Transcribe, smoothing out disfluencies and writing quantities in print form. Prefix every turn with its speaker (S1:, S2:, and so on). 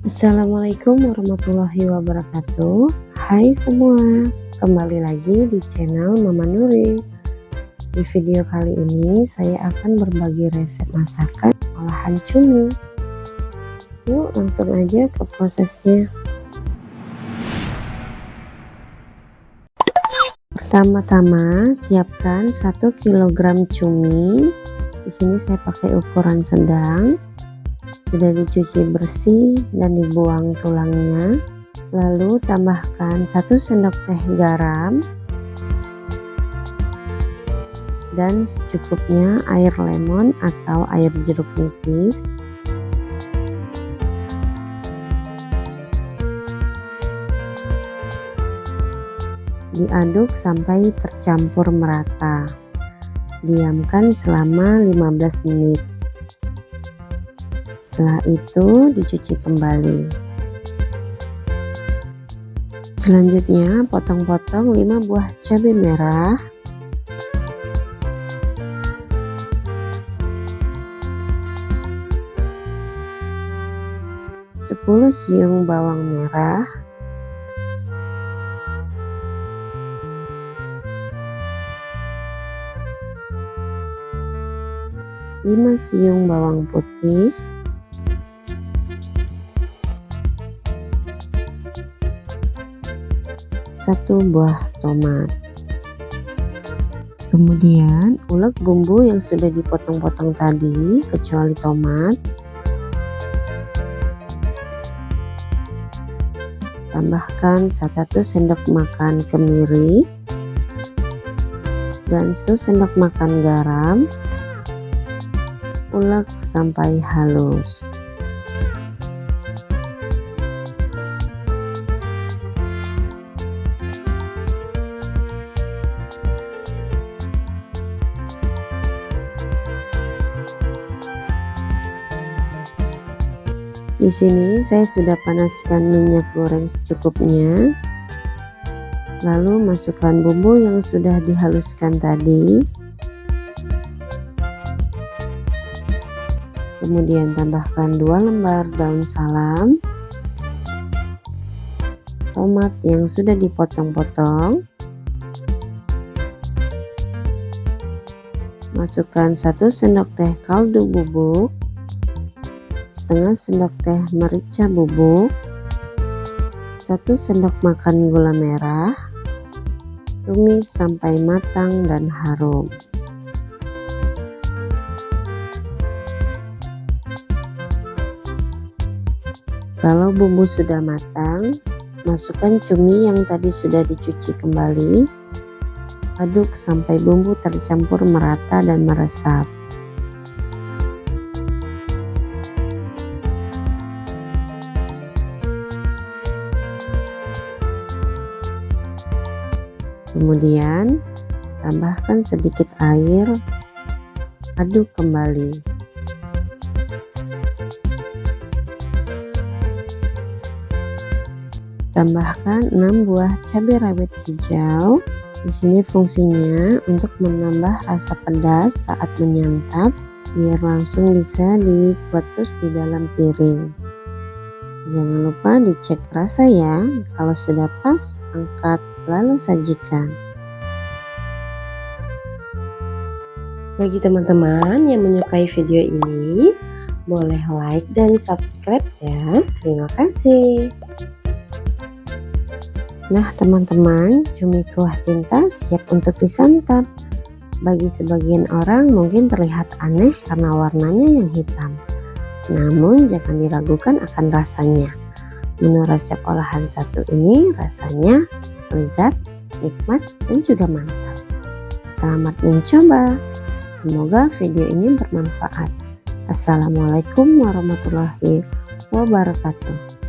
S1: Assalamualaikum warahmatullahi wabarakatuh. Hai semua, kembali lagi di channel Mama Nuri. Di video kali ini saya akan berbagi resep masakan olahan cumi. Yuk langsung aja ke prosesnya. Pertama-tama siapkan 1 kg cumi. Di sini saya pakai ukuran sedang. Sudah dicuci bersih dan dibuang tulangnya. Lalu tambahkan 1 sendok teh garam dan secukupnya air lemon atau air jeruk nipis. Diaduk sampai tercampur merata. Diamkan selama 15 menit. Setelah itu dicuci kembali. Selanjutnya potong-potong 5 buah cabai merah, sepuluh siung bawang merah, 5 siung bawang putih, 1 buah tomat. Kemudian ulek bumbu yang sudah dipotong-potong tadi kecuali tomat. Tambahkan 1 sendok makan kemiri dan 1 sendok makan garam. Ulek sampai halus. Di sini saya sudah panaskan minyak goreng secukupnya. Lalu masukkan bumbu yang sudah dihaluskan tadi. Kemudian tambahkan 2 lembar daun salam, tomat yang sudah dipotong-potong. Masukkan 1 sendok teh kaldu bubuk, setengah sendok teh merica bubuk, 1 sendok makan gula merah. Tumis sampai matang dan harum. Kalau bumbu sudah matang, masukkan cumi yang tadi sudah dicuci kembali. Aduk sampai bumbu tercampur merata dan meresap. Kemudian tambahkan sedikit air, aduk kembali. Tambahkan 6 buah cabai rawit hijau. Di sini fungsinya untuk menambah rasa pedas saat menyantap, biar langsung bisa dikukus di dalam piring. Jangan lupa dicek rasa ya. Kalau sudah pas, angkat lalu sajikan. Bagi teman-teman yang menyukai video ini, boleh like dan subscribe ya. Terima kasih. Nah teman-teman, cumi kuah tinta siap untuk disantap. Bagi sebagian orang mungkin terlihat aneh karena warnanya yang hitam. Namun jangan diragukan akan rasanya. Menu resep olahan satu ini rasanya lezat, nikmat, dan juga mantap. Selamat mencoba. Semoga video ini bermanfaat. Assalamualaikum warahmatullahi wabarakatuh.